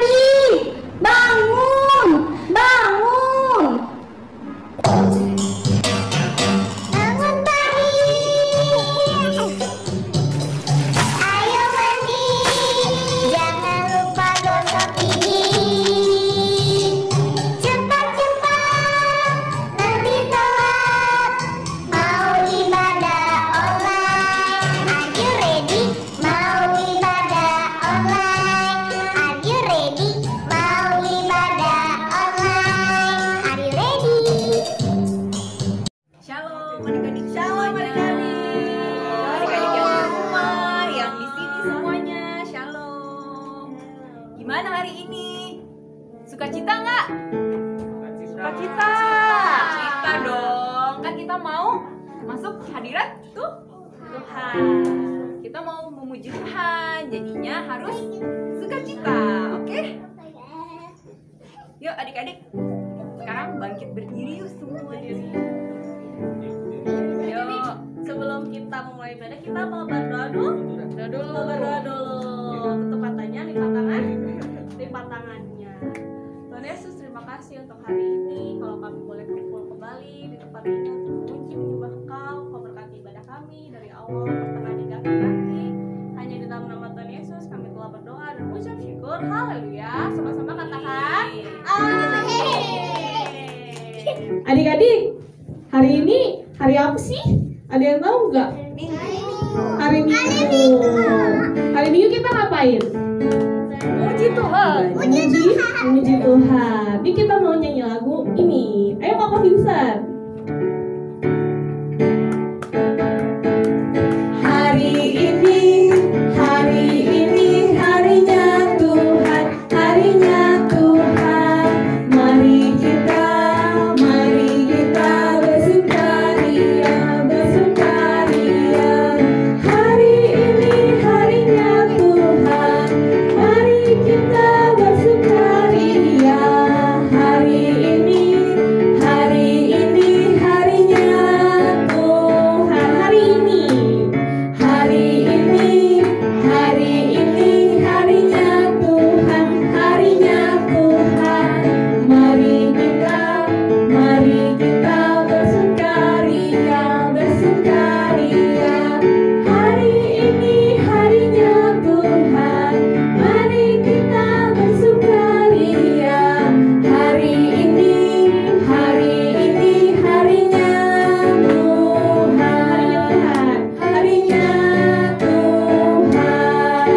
Adik-adik, bangun, bangun. Bangun pagi. Ayo mandi, jangan lupa gosok gigi. Cepat-cepat, nanti telat. Mau ibadah online, are you ready? Mau ibadah online, are you ready? Mau ibadah online, are you ready? Shalom adik-adik, shalom adik-adik. Adik-adik yang di rumah, yang di sini semuanya, shalom. Gimana hari ini? Sukacita nggak? Sukacita. Sukacita dong. Kan kita mau masuk hadirat Tuhan. Kita mau memuji Tuhan, jadinya harus sukacita, oke? Yuk adik-adik, sekarang bangkit berdiri yuk semuanya. Yuk, Sebelum kita memulai ibadah, kita mau berdoa dulu. Berdoa dulu. Tutup matanya, lipat tangan. Lipat tangannya. Tuhan Yesus, terima kasih untuk hari ini. Kalau kami boleh kumpul kembali di tempat ini untuk memuji menyembah Engkau, Kau berkati ibadah kami dari awal pertengahan hingga akhir. Hanya di dalam nama Tuhan Yesus kami telah berdoa dan mengucap syukur. Haleluya. Sama-sama katakan amin. Adik-adik, hari ini hari apa sih? Ada yang tahu nggak? Hari Minggu. Hari Minggu kita ngapain? puji Tuhan. Memuji Tuhan. Ini kita mau nyanyi lagu ini. Ayo Kakak Vincent. Hari ini harinya Tuhan, harinya Tuhan. Mari kita bersukaria, bersukaria. Hari ini harinya Tuhan, mari kita bersukaria. Hari ini harinya Tuhan. Hari ini harinya Tuhan, harinya Tuhan. Mari kita bersukaria, bersukaria. Hari ini harinya Tuhan, mari kita bersukaria. Hari ini harinya Tuhan, harinya Tuhan,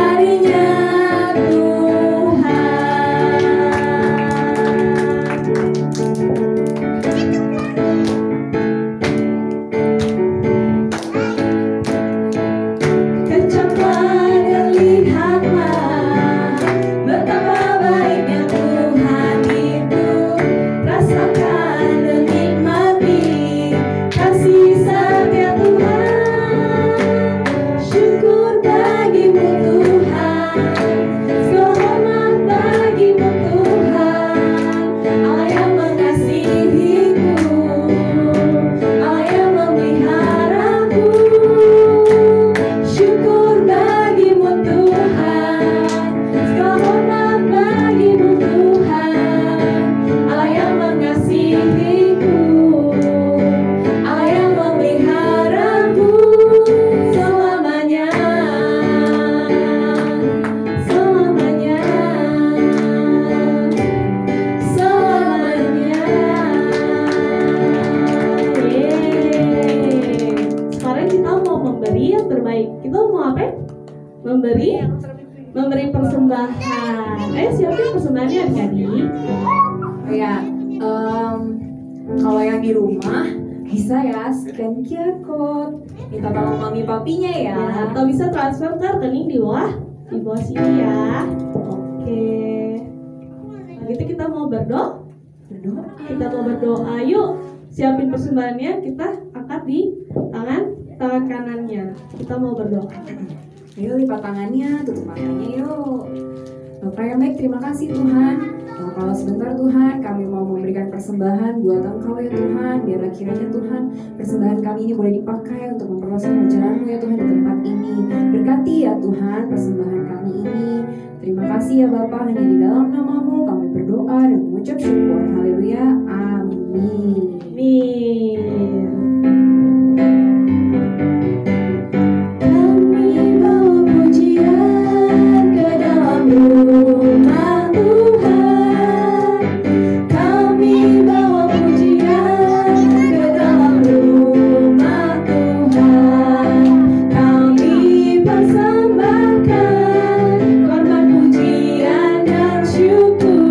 harinya Kecaplah dan lihatlah betapa baiknya Tuhan itu. Rasakan dan nikmati kasih setia Tuhan. Syukur bagimu Tuhan, segala hormat bagimu Tuhan. Allah yang mengasihiku, Allah yang memeliharaku. Syukur bagimu Tuhan, segala hormat bagimu Tuhan. Allah yang mengasihiku, Allah yang memeliharaku selamanya, selamanya, selamanya. Sekarang kita mau memberi yang terbaik. Kita mau apa? Memberi persembahan. Siapin persembahannya adik-adik. Ya, kalau yang di rumah bisa ya scan QR code, minta tolong mami papinya ya. Atau bisa transfer ke rekening di bawah sini ya. Oke. Nah, gitu kita mau berdoa. Kita mau berdoa. Yuk, siapin persembahannya. Kita angkat di tangan kanannya. Kita mau berdoa. Ayo lipat tangannya, tutup matanya yuk. Bapak yang baik, terima kasih Tuhan. Kalau sebentar Tuhan, kami mau memberikan persembahan buat Engkau ya Tuhan. Biarlah kiranya Tuhan, persembahan kami ini boleh dipakai untuk memperluas kerajaan-Mu ya Tuhan di tempat ini. Berkati ya Tuhan persembahan kami ini. Terima Terima kasih ya Bapa, hanya di dalam nama-Mu kami berdoa dan mengucap syukur. Haleluya. Amin. Amin. Kami bawa pujian ke dalam rumah Tuhan. Kami bawa pujian ke dalam rumah Tuhan. Kami persembahkan korban pujian dan syukur.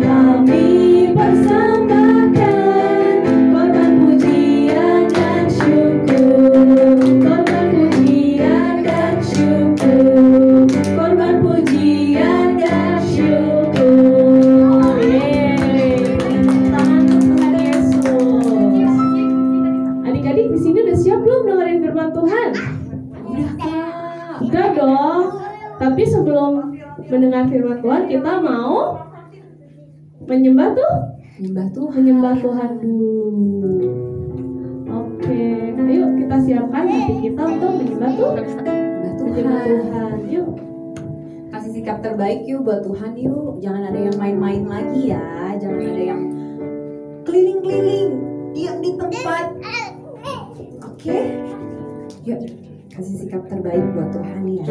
Kami persembahkan korban pujian dan syukur. Korban pujian dan syukur. Korban pujian dan syukur. Yeay. Tangan untuk Tuhan Yesus. Adik-adik di sini udah siap belum dengerin firman Tuhan? Udah Kak. Udah dong. Tapi sebelum mendengar firman Tuhan, kita mau menyembah Menyembah Tuhan. Tuhan dulu. Oke, ayo kita siapkan hati kita untuk menyembah Menyembah Menyembah Tuhan. Tuhan. Yuk. Kasih sikap terbaik yuk buat Tuhan yuk. Jangan ada yang main-main lagi ya. Jangan ada yang keliling-keliling, diam di tempat. Oke? Yuk, kasih sikap terbaik buat Tuhan ya.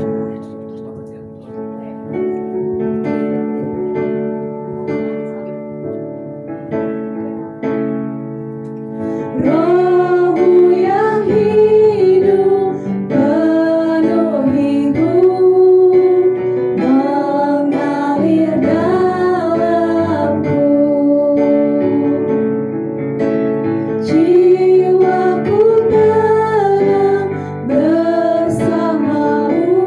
Rohmu yang hidup penuhiku, mengalir dalamku. Jiwaku tenang bersamamu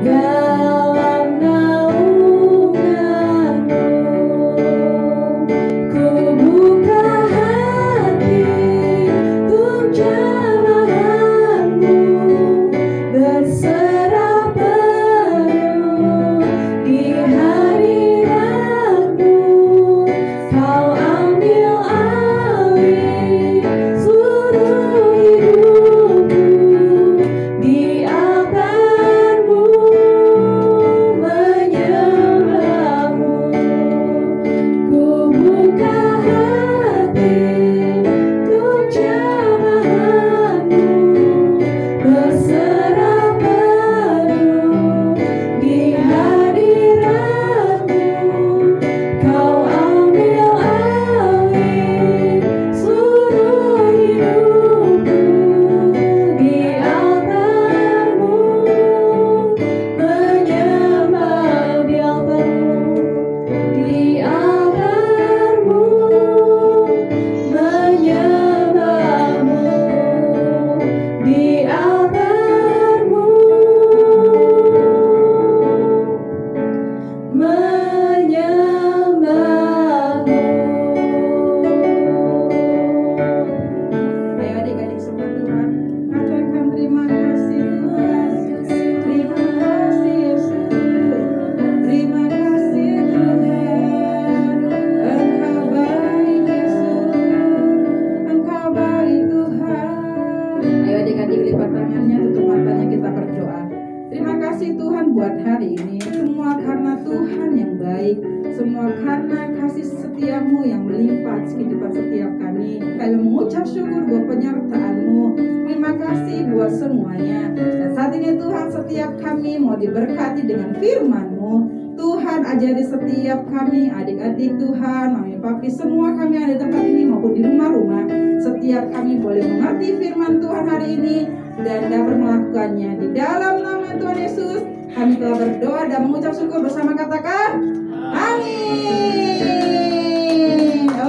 dalam naunganmu. Ku buka hati untuk jamahanmu, berserah penuh di hadiratmu. Kau ambil alih seluruh hidupku, di altarmu menyembahmu. Ku buka hati untuk jamahanmu, berserah penuh di hadiratmu. Kau ambil alih seluruh hidupku, di altarmu menyembah, di altarmu, di altarmu menyembahmu, di altarmu menyembahmu. Ayo adik-adik sembah Tuhan. Katakan terima kasih Tuhan. Terima kasih Yesus. Terima kasih Tuhan. Engkau baik Yesus. Engkau baik Tuhan. Ayo adik-adik lipat tangannya, tutup matanya, kita berdoa. Terima kasih Tuhan buat hari ini. Semua karena Tuhan yang baik. Semua karena kasih setiamu yang melimpah kehidupan setiap kami. Kami mengucap syukur buat penyertaan-Mu. Terima kasih buat semuanya. Dan saat ini Tuhan, setiap kami mau diberkati dengan firman-Mu. Tuhan ajari setiap kami, adik-adik Tuhan, mami papi, semua kami yang ada di tempat ini maupun di rumah-rumah. Setiap kami boleh mengerti firman Tuhan hari ini dan dapat melakukannya. Di dalam nama Tuhan Yesus, kami telah berdoa dan mengucap syukur bersama, katakan amin.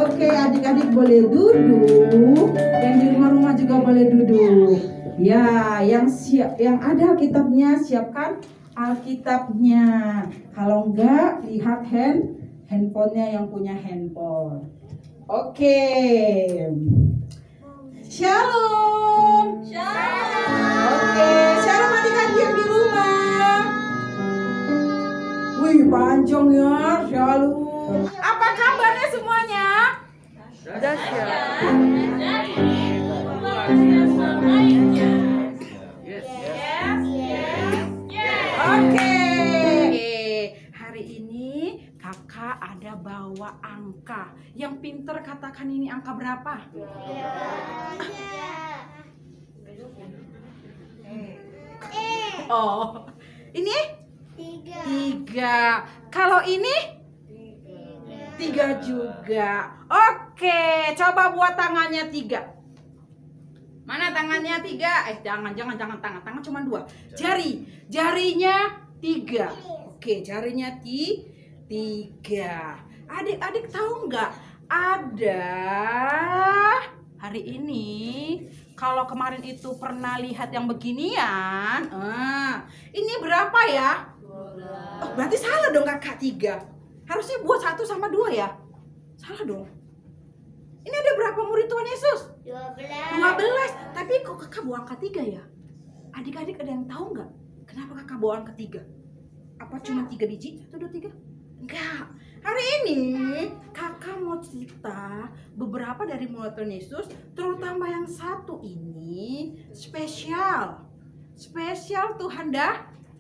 Oke, adik-adik boleh duduk, yang di rumah-rumah juga boleh duduk. Ya, yang ada kitabnya, siapkan Alkitabnya. Kalau enggak, lihat handphonenya yang punya handphone. Oke. Shalom. Oke, shalom adik-adik yang di rumah. Wih, panjang ya, shalom. Apa kabarnya semuanya? Oke. dua angka. Yang pinter katakan ini angka berapa? Oh, ini? 3. Kalau ini? 3 juga. Oke, coba buat tangannya 3. Mana tangannya 3? Jangan tangan cuma 2. Jarinya 3. Oke, jarinya 3. Adik-adik tahu nggak? Ada hari ini. Kalau kemarin itu pernah lihat yang beginian, ini berapa ya? 12. Oh, berarti salah dong kakak 3. Harusnya buat 1 sama 2 ya? Salah dong. Ini ada berapa murid Tuhan Yesus? 12. Tapi kok kakak bawa angka 3 ya? Adik-adik ada yang tahu nggak? Kenapa kakak bawa angka 3? Apa cuma 3 biji? 1, 2, 3? Enggak. Hari ini kakak mau cerita beberapa dari murid Tuhan Yesus, terutama yang satu ini spesial. Spesial Tuhan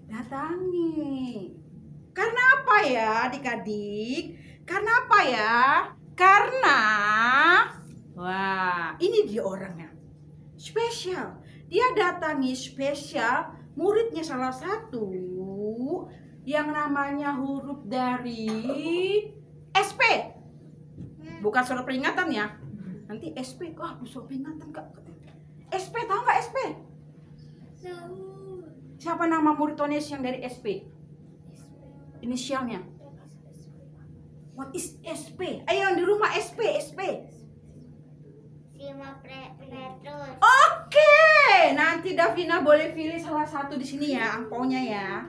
datangi. Karena apa ya adik-adik? Karena apa ya? Karena wah, ini dia orangnya. Spesial. Dia datangi spesial muridnya salah satu yang namanya huruf dari SP. Bukan surat peringatan ya. Nanti SP, surat peringatan Kak. SP, tahu nggak SP? Siapa nama murid Tuhan Yesus yang dari SP? Inisialnya. What is SP? Ayo yang di rumah SP. Simon Petrus. Oke, nanti Davina boleh pilih salah satu di sini ya, angpaunya ya.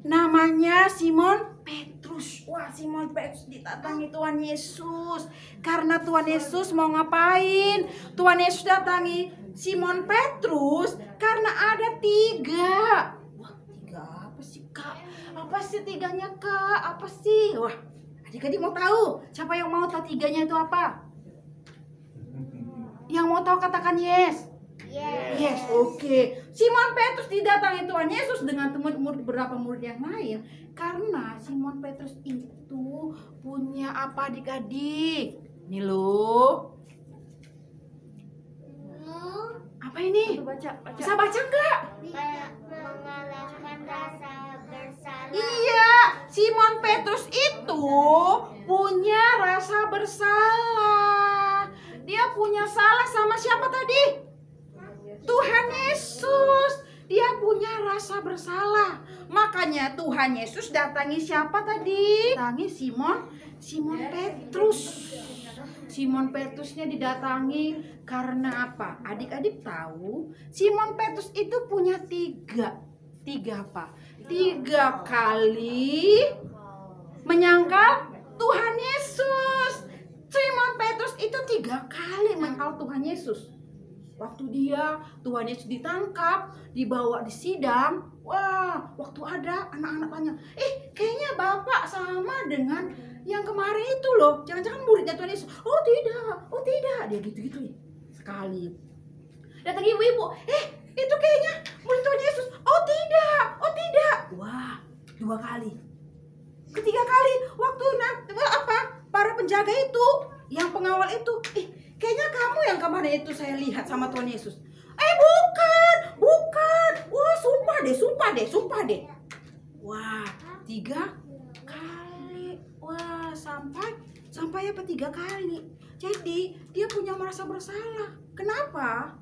Namanya Simon Petrus. Wah, Simon Petrus didatangi Tuhan Yesus. Karena Tuhan Yesus mau ngapain? Tuhan Yesus datangi Simon Petrus karena ada 3. Wah, 3 apa sih Kak? Apa sih 3-nya Kak? Apa sih? Wah, adik-adik mau tahu? Siapa yang mau tahu 3-nya itu apa? Yang mau tahu katakan yes. Yes, oke. Simon Petrus didatangi Tuhan Yesus dengan beberapa murid yang lain karena Simon Petrus itu punya apa adik-adik? Nih loh. Apa ini? Baca. Bisa baca nggak? Mengalahkan rasa bersalah. Iya, Simon Petrus itu punya rasa bersalah. Dia punya salah sama siapa tadi? Tuhan Yesus. Dia punya rasa bersalah. Makanya Tuhan Yesus datangi siapa tadi? Datangi Simon Petrus. Simon Petrusnya didatangi karena apa? Adik-adik tahu Simon Petrus itu punya 3 apa? 3 kali menyangkal Tuhan Yesus. Simon Petrus itu 3 kali menyangkal Tuhan Yesus. Waktu Tuhan Yesus ditangkap, dibawa di sidang. Wah, waktu ada anak-anak tanya, kayaknya Bapak sama dengan yang kemarin itu loh. Jangan-jangan muridnya Tuhan Yesus. Oh tidak. Dia gitu-gitu sekali. Datang ibu-ibu, itu kayaknya murid Tuhan Yesus. Oh tidak. Wah, 2 kali. Ketiga kali, waktu para penjaga itu, yang pengawal itu, kayaknya kamu yang kemarin itu saya lihat sama Tuhan Yesus. Bukan. Wah, sumpah deh. Wah, 3 kali. Wah, sampai apa 3 kali. Jadi, dia punya merasa bersalah. Kenapa?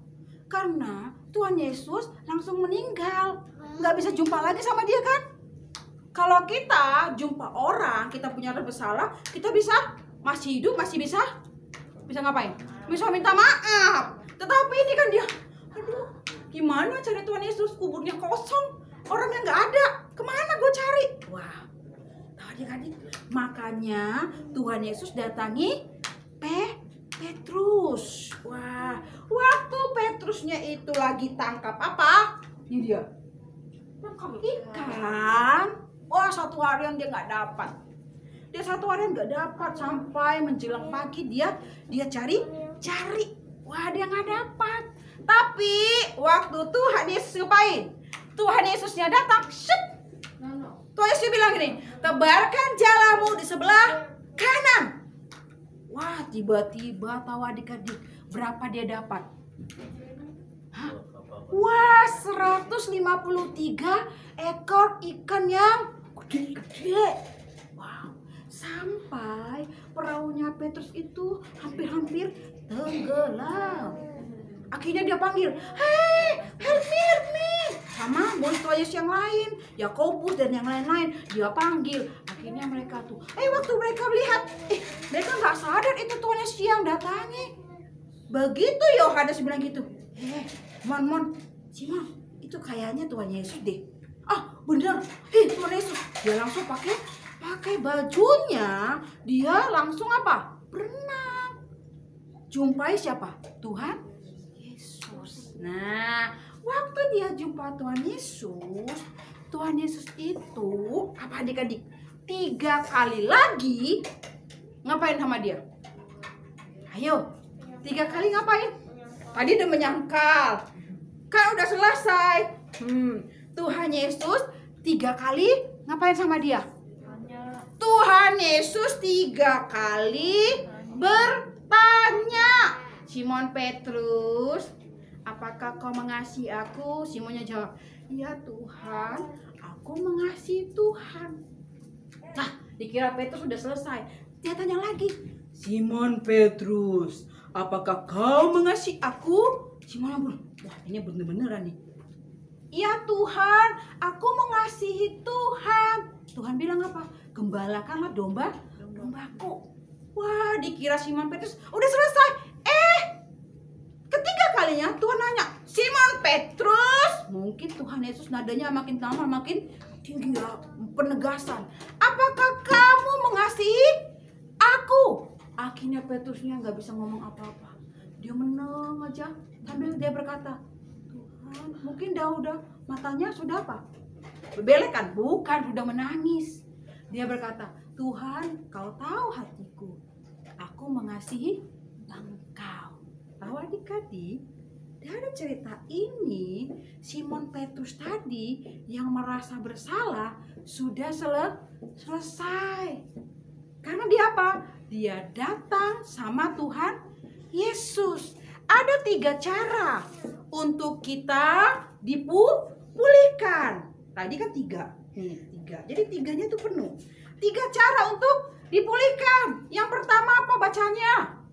Karena Tuhan Yesus langsung meninggal. Nggak bisa jumpa lagi sama dia kan? Kalau kita jumpa orang, kita punya rasa bersalah, kita masih hidup, masih bisa ngapain? Bisa minta maaf. Tetapi ini kan dia, gimana cari Tuhan Yesus? Kuburnya kosong, orangnya nggak ada. Kemana gue cari? Wah, tahu adik-adik. Makanya Tuhan Yesus datangi Petrus. Wah, waktu Petrusnya itu lagi tangkap apa? Ini dia. Tangkap ikan. Wah, 1 harian dia nggak dapat. Dia 1 harian nggak dapat sampai menjelang pagi dia cari. Wah, dia nggak dapat. Tapi waktu Tuhan Yesus ngapain? Tuhan Yesusnya datang. Tuhan Yesus bilang gini, tebarkan jalamu di sebelah kanan. Wah, tiba-tiba tahu adik-adik berapa dia dapat? Hah? Wah, 153 ekor ikan yang gede-gede. Wow, sampai perahunya Petrus itu hampir-hampir tenggelam. Akhirnya dia panggil, "Hei, help me!" Sama murid Yesus yang lain, Yakobus dan yang lain-lain, dia panggil. Akhirnya mereka tuh, waktu mereka melihat, mereka nggak sadar itu Tuhan Yesus yang datangi. Begitu Yohanes bilang gitu, Simon, itu kayaknya Tuhan Yesus deh. Ah, bener, Tuhan Yesus. Dia langsung pakai bajunya, dia langsung apa? Berenang. Jumpai siapa? Tuhan Yesus. Nah, waktu dia jumpa Tuhan Yesus itu apa adik-adik? 3 kali lagi ngapain sama dia? Ayo, 3 kali ngapain? Tadi udah menyangkal, kan udah selesai. Tuhan Yesus 3 kali ngapain sama dia? Tuhan Yesus 3 kali bertanya, Simon Petrus, apakah kau mengasihi aku? Simonnya jawab, iya Tuhan, aku mengasihi Tuhan. Nah, dikira Petrus sudah selesai. Dia tanya lagi, Simon Petrus, apakah kau mengasihi aku? Simon bilang, wah ini bener-beneran nih. Iya Tuhan, aku mengasihi Tuhan. Tuhan bilang apa? Gembalakanlah dombaku. Wah, dikira Simon Petrus udah selesai. Ketiga kalinya Tuhan nanya, Simon Petrus. Mungkin Tuhan Yesus nadanya makin lama makin tinggi ya, penegasan. Apakah kamu mengasihi aku? Akhirnya Petrusnya nggak bisa ngomong apa-apa. Dia menang aja sambil dia berkata, Tuhan, mungkin udah matanya sudah apa? Berbelek kan? Bukan, sudah menangis. Dia berkata, Tuhan, kau tahu hatiku. Aku mengasihi engkau. Tahu adik-adik, dari cerita ini Simon Petrus tadi yang merasa bersalah sudah selesai. Karena dia apa? Dia datang sama Tuhan Yesus. Ada 3 cara untuk kita dipulihkan. Tadi kan 3. Nih, 3. Jadi 3-nya itu penuh. 3 cara untuk dipulihkan. Yang pertama apa bacanya?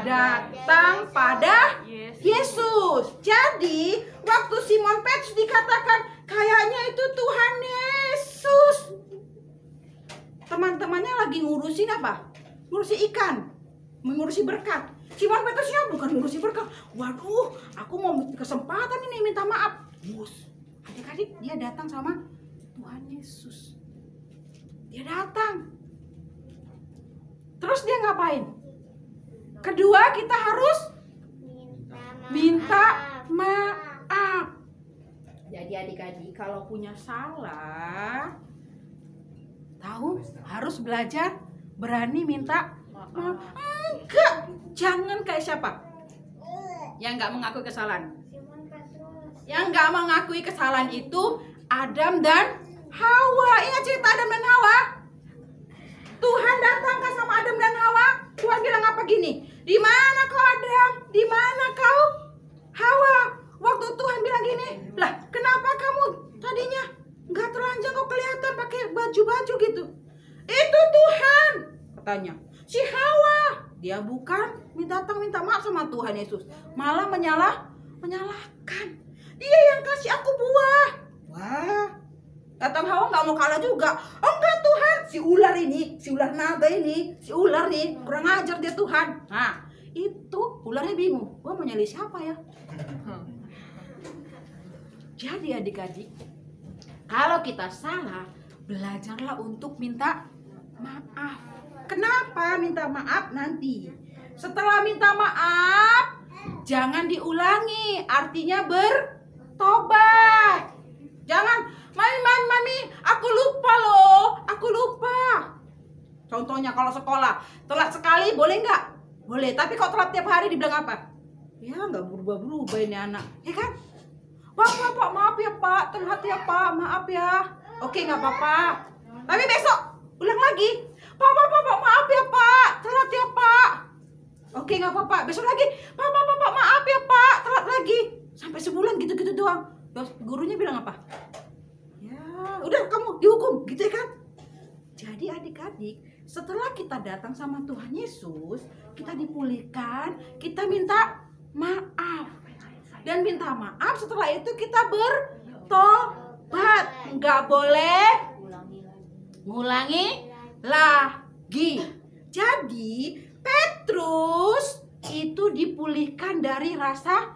Datang pada Yesus. Jadi waktu Simon Petrus dikatakan kayaknya itu Tuhan Yesus, teman-temannya lagi ngurusin apa? Ngurusi ikan, mengurusi berkat. Simon Petrusnya bukan ngurusi berkat. Waduh, aku mau kesempatan ini minta maaf. Adik-adik, dia datang sama Tuhan Yesus. Dia datang. Terus dia ngapain? Kedua, kita harus minta maaf. Jadi adik-adik kalau punya salah, tahu harus belajar berani minta maaf. Enggak, jangan kayak siapa? Yang nggak mengakui kesalahan. Yang nggak mengakui kesalahan itu Adam dan Hawa. Ingat cerita Adam dan Hawa? Tuhan datang kan sama Adam dan Hawa. Tuhan bilang apa gini? Di mana kau Adam? Di mana kau Hawa? Waktu Tuhan bilang gini, lah kenapa kamu tadinya nggak telanjang kok kelihatan pakai baju-baju gitu? Itu Tuhan katanya. Si Hawa dia bukan datang minta maaf sama Tuhan Yesus, malah menyalahkan. Dia yang kasih aku buah. Wah, datang Hawa nggak mau kalah juga. Oh enggak Tuhan, si ular ini, si ular naga ini, si ular nih kurang ajar dia Tuhan. Nah itu ularnya bingung, gua mau nyali siapa ya? Jadi adik-adik, kalau kita salah, belajarlah untuk minta maaf. Kenapa minta maaf nanti? Setelah minta maaf, jangan diulangi, artinya bertobat. Jangan, mami, aku lupa loh, aku lupa. Contohnya kalau sekolah, telat sekali boleh nggak? Boleh, tapi kalau telat tiap hari dibilang apa? Ya nggak berubah-berubah ini anak, ya kan? Pak, maaf ya Pak, telat ya Pak, maaf ya. Oke nggak apa-apa. Tapi besok ulang lagi. Pak, maaf ya Pak, telat ya Pak. Oke, nggak apa-apa, besok lagi. Pak, maaf ya Pak, telat lagi. Sampai sebulan gitu-gitu doang. Terus gurunya bilang apa? Ya, udah kamu dihukum, gitu ya kan? Jadi adik-adik, setelah kita datang sama Tuhan Yesus, kita dipulihkan, kita minta maaf. Dan minta maaf, setelah itu kita bertobat. Nggak boleh ngulangi lagi. Jadi Petrus itu dipulihkan dari rasa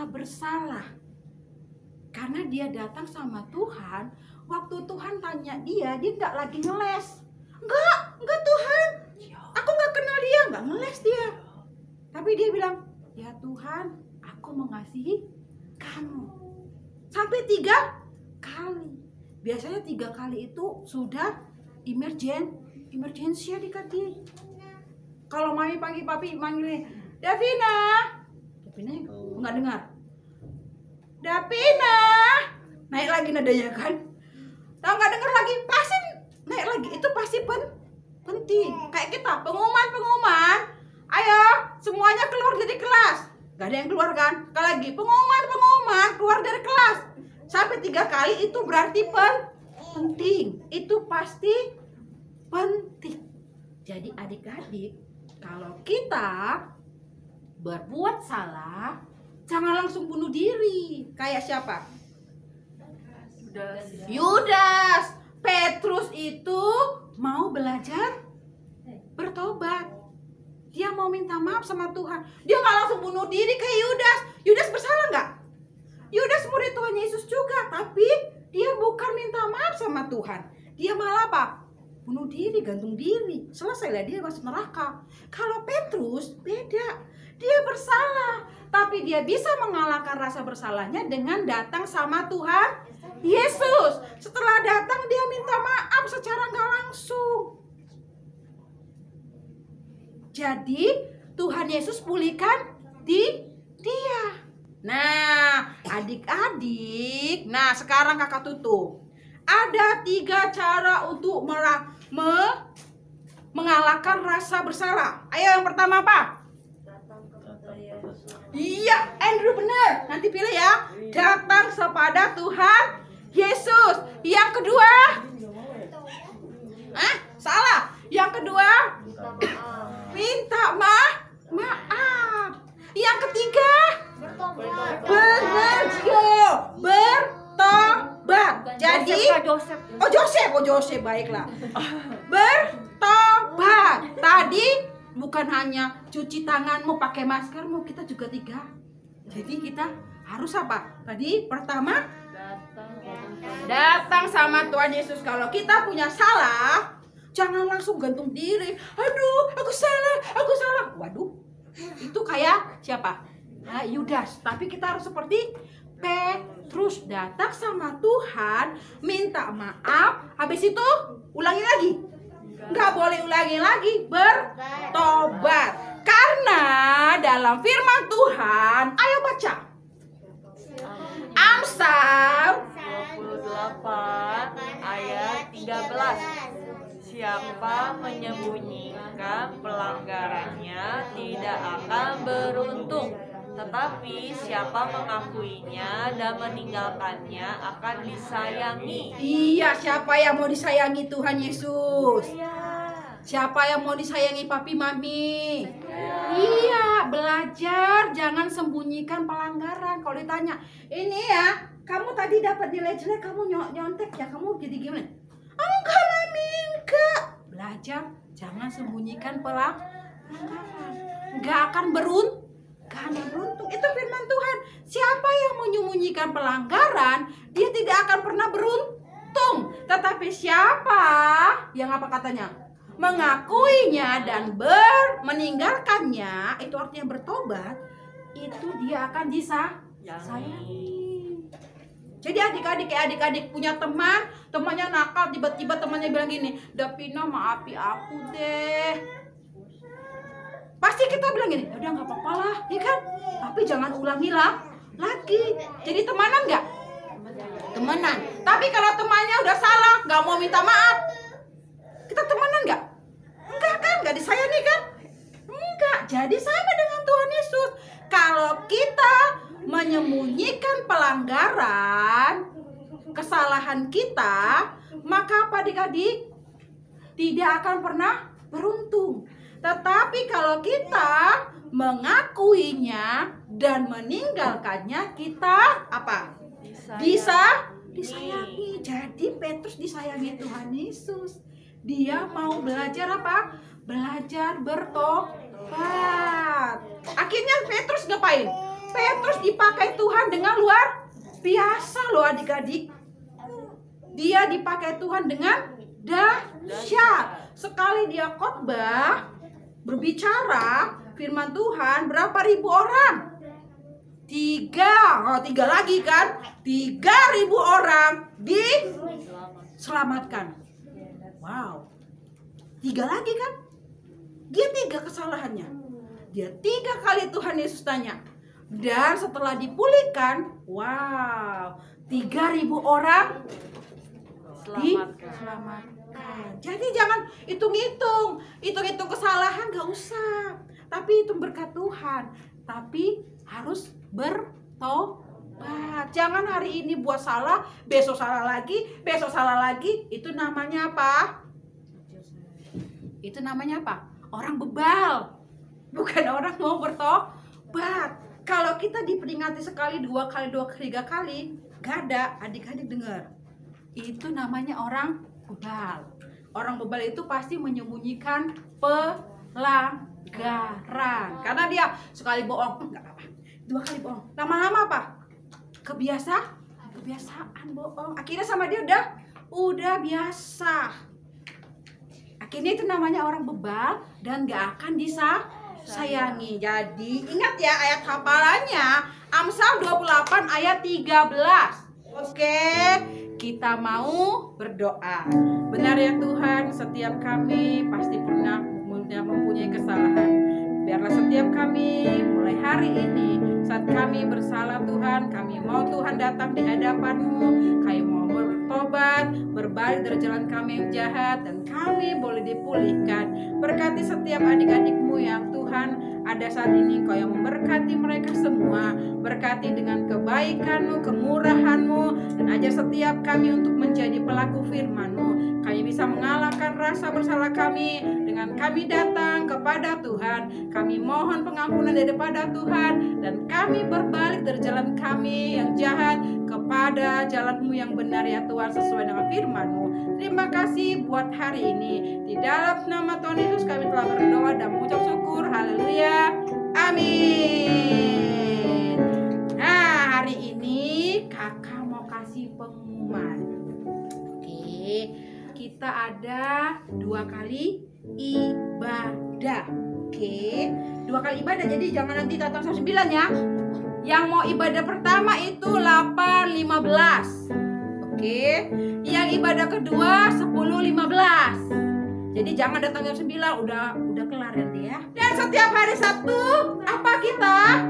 bersalah. Karena dia datang sama Tuhan, waktu Tuhan tanya dia nggak lagi ngeles. Enggak Tuhan, aku nggak kenal dia, nggak ngeles dia. Tapi dia bilang, ya Tuhan, aku mengasihi kamu. Sampai 3 kali. Biasanya 3 kali itu sudah emergency adik-adik. Kalau mami panggil papi, manggilnya Davina nggak dengar. Davina, naik lagi nadanya kan? Tahu nggak dengar lagi, pasti naik lagi. Itu pasti penting. Kayak kita pengumuman. Ayo semuanya keluar dari kelas. Gak ada yang keluar kan? Sekali lagi pengumuman keluar dari kelas. Sampai 3 kali itu berarti penting. Itu pasti penting. Jadi adik-adik, kalau kita berbuat salah, jangan langsung bunuh diri. Kayak siapa? Yudas. Petrus itu mau belajar bertobat. Dia mau minta maaf sama Tuhan. Dia nggak langsung bunuh diri kayak Yudas. Yudas bersalah nggak? Yudas murid Tuhan Yesus juga, tapi dia bukan minta maaf sama Tuhan. Dia malah apa? Bunuh diri, gantung diri. Selesailah dia masuk neraka. Kalau Petrus beda. Dia bersalah, tapi dia bisa mengalahkan rasa bersalahnya dengan datang sama Tuhan Yesus. Setelah datang dia minta maaf secara nggak langsung. Jadi Tuhan Yesus pulihkan dia. Nah adik-adik, nah sekarang kakak tutup. Ada 3 cara untuk mengalahkan rasa bersalah. Ayo yang pertama apa? Iya, Andrew benar. Nanti pilih ya. Datang kepada Tuhan Yesus. Yang kedua? Salah. Yang kedua? Minta maaf. Yang ketiga? Benar, bertobat. Jadi Joseph baiklah. Bertobat. Tadi bukan hanya cuci tanganmu, pakai maskermu, kita juga 3. Jadi kita harus apa? Tadi pertama datang sama Tuhan Yesus. Kalau kita punya salah, jangan langsung gantung diri. Aduh, aku salah. Waduh, itu kayak siapa? Yudas. Tapi kita harus seperti Petrus, datang sama Tuhan, minta maaf. Habis itu ulangi lagi. Nggak boleh ulangi lagi, bertobat. Karena dalam firman Tuhan, ayo baca. Amsal 28 ayat 13. Siapa menyembunyikan pelanggarannya tidak akan beruntung, tetapi siapa mengakuinya dan meninggalkannya akan disayangi. Iya, siapa yang mau disayangi Tuhan Yesus? Siapa yang mau disayangi papi mami? Iya, belajar, jangan sembunyikan pelanggaran. Kalau ditanya, ini ya, kamu tadi dapat nilai jelek, kamu nyontek ya, kamu jadi gimana? Enggak mami, enggak. Belajar, jangan sembunyikan pelanggaran. Enggak akan beruntung. Itu firman Tuhan. Siapa yang menyembunyikan pelanggaran, dia tidak akan pernah beruntung. Tetapi siapa yang apa katanya? Mengakuinya dan meninggalkannya, itu artinya bertobat, itu dia akan disayangi. Jadi adik-adik punya temannya nakal, tiba-tiba temannya bilang gini, Davina maafi aku deh. Pasti kita bilang gini, udah nggak apa-apa lah, ya kan? Tapi jangan ulangi lagi. Jadi temenan nggak? Temenan. Tapi kalau temannya udah salah, nggak mau minta maaf, kita temenan nggak? Gak disayangi kan? Enggak. Jadi sama dengan Tuhan Yesus. Kalau kita menyembunyikan pelanggaran, kesalahan kita, maka apa adik-adik? Tidak akan pernah beruntung. Tetapi kalau kita mengakuinya dan meninggalkannya, kita apa? Bisa disayangi. Jadi Petrus disayangi Tuhan Yesus. Dia mau belajar apa? Belajar bertobat. Akhirnya Petrus ngapain? Petrus dipakai Tuhan dengan luar biasa loh adik-adik. Dia dipakai Tuhan dengan dahsyat. Sekali dia khotbah, berbicara firman Tuhan, berapa ribu orang? 3 lagi kan? 3.000 orang diselamatkan. Wow. 3 lagi kan? Dia 3 kesalahannya. Dia 3 kali Tuhan Yesus tanya. Dan setelah dipulihkan, wow, 3.000 orang diselamatkan. Jadi jangan hitung-hitung kesalahan, gak usah. Tapi itu berkat Tuhan. Tapi harus bertobat. Jangan hari ini buat salah, besok salah lagi, besok salah lagi. Itu namanya apa? Itu namanya apa? Orang bebal. Bukan orang mau bertobat. Kalau kita diperingati sekali, 2 kali, 3 kali, gak ada, adik-adik dengar. Itu namanya orang bebal. Orang bebal itu pasti menyembunyikan pelanggaran. Karena dia sekali bohong, enggak apa-apa. 2 kali bohong. Lama-lama apa? Kebiasaan bohong. Akhirnya sama dia udah biasa. Akhirnya itu namanya orang bebal dan gak akan disayangi. Jadi ingat ya ayat hafalannya, Amsal 28 ayat 13. Oke, kita mau berdoa. Benar ya Tuhan, setiap kami pasti pernah mempunyai kesalahan. Biarlah setiap kami mulai hari ini, saat kami bersalah Tuhan, kami mau Tuhan datang di hadapan-Mu. Kami mau bertobat, berbalik dari jalan kami yang jahat, dan kami boleh dipulihkan. Berkati setiap adik-adik-Mu yang Tuhan ada saat ini, Kau yang memberkati mereka semua. Berkati dengan kebaikan-Mu, kemurahan-Mu, dan ajar setiap kami untuk menjadi pelaku firman-Mu. Kami bisa mengalahkan rasa bersalah kami dengan kami datang kepada Tuhan. Kami mohon pengampunan daripada Tuhan, dan kami berbalik dari jalan kami yang jahat kepada jalan-Mu yang benar ya Tuhan, sesuai dengan firman-Mu. Terima kasih buat hari ini. Di dalam nama Tuhan Yesus kami telah berdoa dan mengucap syukur. Haleluya. Amin. Nah, hari ini kakak mau kasih pengumuman. Oke, kita ada 2 kali ibadah. Oke, 2 kali ibadah. Jadi jangan nanti datang 9 ya. Yang mau ibadah pertama itu 8.15. Oke, yang ibadah kedua 10.15. Jadi jangan datang jam 9, udah kelar nanti ya. Dan setiap hari Sabtu apa kita?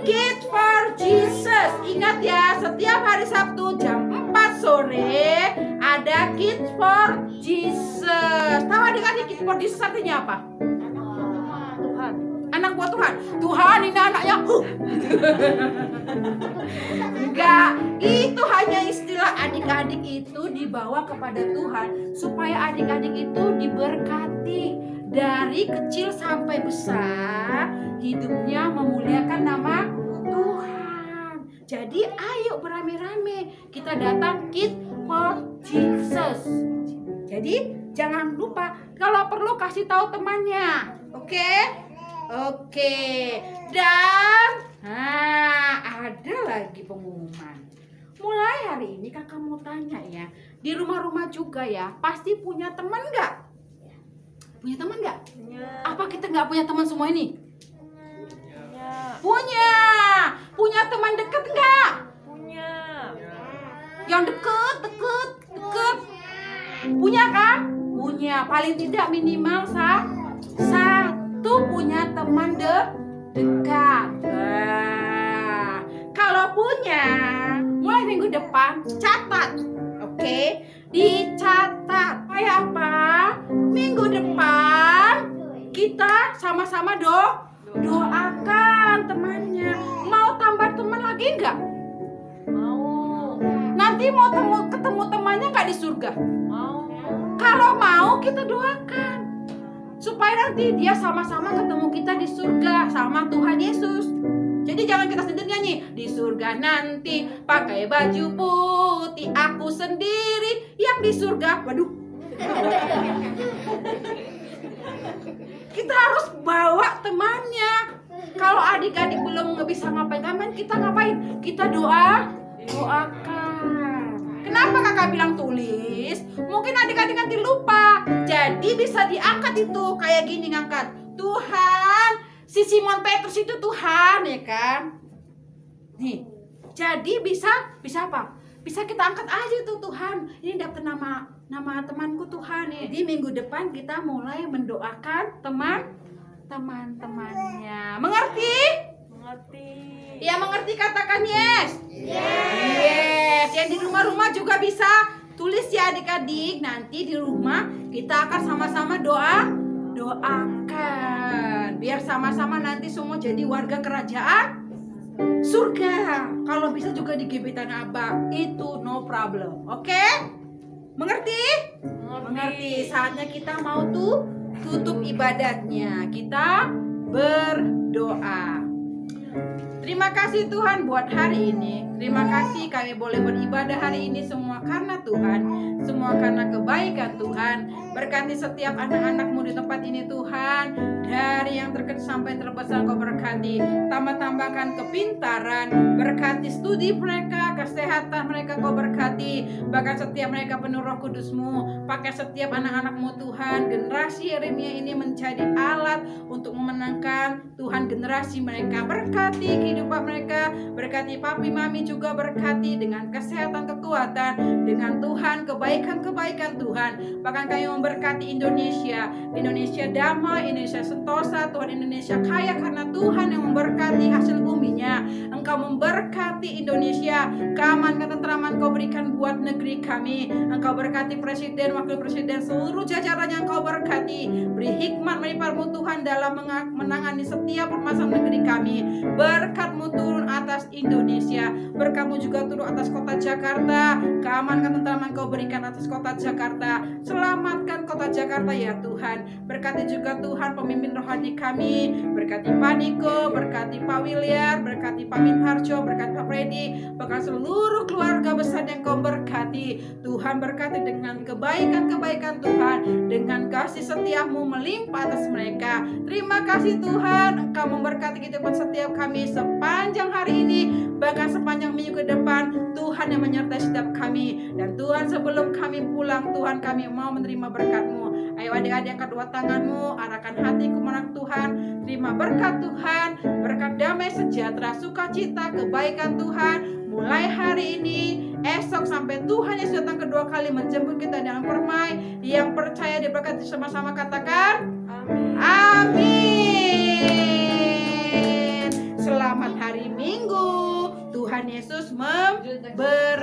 Kids for Jesus. Ingat ya, setiap hari Sabtu jam 4 sore ada Kids for Jesus. Tahu adik-adik Kids for Jesus artinya apa? Tuhan. Anak buat Tuhan. Tuhan ini anaknya. Enggak, itu hanya istilah. Adik-adik itu dibawa kepada Tuhan supaya adik-adik itu diberkati dari kecil sampai besar, hidupnya memuliakan nama Tuhan. Jadi ayo beramai-ramai kita datang Kids for Jesus. Jadi jangan lupa, kalau perlu kasih tahu temannya. Oke? Dan ada lagi pengumuman. Mulai hari ini kakak mau tanya ya, di rumah-rumah juga ya, pasti punya teman nggak? Punya teman nggak? Apa kita nggak punya teman semua ini? Punya teman deket nggak? Punya. Yang deket. Punya kan? Punya, paling tidak minimal satu punya teman dekat. Kalau punya, mulai minggu depan catat, oke? Dicatat. Kayak apa? Minggu depan kita sama-sama doakan temannya. Mau tambah teman lagi nggak? Mau. Nanti mau ketemu temannya nggak di surga? Mau. Kalau mau kita doakan supaya nanti dia sama-sama ketemu kita di surga sama Tuhan Yesus. Jadi jangan kita sendiri nyanyi di surga nanti pakai baju putih aku sendiri yang di surga. Waduh. Kita harus bawa temannya. Kalau adik-adik belum bisa ngapain, kita ngapain? Kita doakan. Kenapa kakak bilang tulis? Mungkin adik-adik nanti lupa. Jadi bisa diangkat itu kayak gini ngangkat. Tuhan, si Simon Petrus itu Tuhan, ya kan? Nih, jadi bisa apa? Bisa kita angkat aja tuh Tuhan. Ini daftar nama temanku Tuhan. Jadi minggu depan kita mulai mendoakan teman-temannya. Mengerti? Mengerti. Ya mengerti, katakan yes. Yes. Yang di rumah-rumah juga bisa tulis ya adik-adik. Nanti di rumah kita akan sama-sama doakan. Biar sama-sama nanti semua jadi warga kerajaan surga. Kalau bisa juga di gebetan Abang. Itu no problem. Oke? Mengerti? Mengerti. Saatnya kita mau tutup ibadatnya. Kita berdoa. Terima kasih Tuhan buat hari ini. Terima kasih kami boleh beribadah hari ini semua karena Tuhan. Semua karena kebaikan Tuhan. Berkati setiap anak-anak-Mu di tempat ini Tuhan. Dari yang terkecil sampai terbesar Kau berkati. Tambahkan kepintaran. Berkati studi mereka, kesehatan mereka Kau berkati. Bahkan setiap mereka penuh Roh Kudus-Mu. Pakai setiap anak-anak-Mu Tuhan. Generasi Yeremia ini menjadi alat untuk memenangkan Tuhan generasi mereka. Berkati kehidupan mereka. Berkati papi mami juga berkati dengan kesehatan, kekuatan, dengan Tuhan, kebaikan-kebaikan Tuhan. Bahkan kami memberkati Indonesia damai, Indonesia sentosa, Tuhan Indonesia kaya karena Tuhan yang memberkati hasil buminya. Engkau memberkati Indonesia, keamanan, ketentraman Kau berikan buat negeri kami. Engkau berkati presiden, wakil presiden, seluruh jajaran yang Kau berkati. Beri hikmat melipat-Mu Tuhan dalam menangani setiap permasalahan negeri kami. Berkat-Mu turun atas Indonesia. Berkat-Mu juga turun atas kota Jakarta. Keamanan, ketentraman Kau berikan atas kota Jakarta. Selamatkan kota Jakarta ya Tuhan. Berkati juga Tuhan pemimpin rohani kami. Berkati Pak Niko, berkati Pak Williar, berkati Pak Minharjo, berkati Pak Freddy, berkati seluruh keluarga besar yang Kau berkati. Tuhan berkati dengan kebaikan-kebaikan Tuhan, dengan kasih setia-Mu melimpah atas mereka. Terima kasih Tuhan, Engkau memberkati kehidupan setiap kami sepanjang hari ini, bahkan sepanjang minggu ke depan. Tuhan yang menyertai setiap kami. Dan Tuhan sebelum kami pulang, Tuhan kami mau menerima berkat-Mu. Ayo adik-adik angkat dua tangan-Mu, arahkan hatiku menang Tuhan. Terima berkat Tuhan, berkat damai sejahtera, sukacita, kebaikan Tuhan. Mulai hari ini, esok sampai Tuhan Yesus datang kedua kali menjemput kita dengan permai. Yang percaya diberkati sama-sama katakan amin. Selamat hari Minggu. Tuhan Yesus memberkati.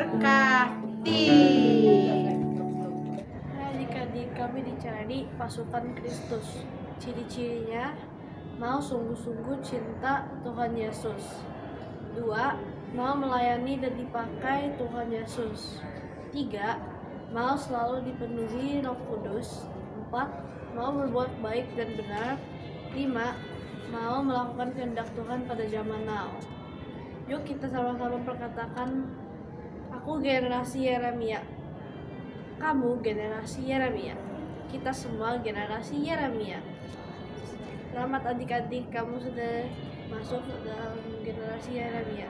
Adik-adik kami dicari pasukan Kristus. Ciri-cirinya mau sungguh-sungguh cinta Tuhan Yesus. 2. Mau melayani dan dipakai Tuhan Yesus. 3. Mau selalu dipenuhi Roh Kudus. 4. Mau berbuat baik dan benar. 5. Mau melakukan kehendak Tuhan pada zaman now. Yuk kita sama-sama perkatakan, aku generasi Yeremia. Kamu generasi Yeremia. Kita semua generasi Yeremia. Selamat adik-adik, kamu sudah masuk dalam generasi Yeremia.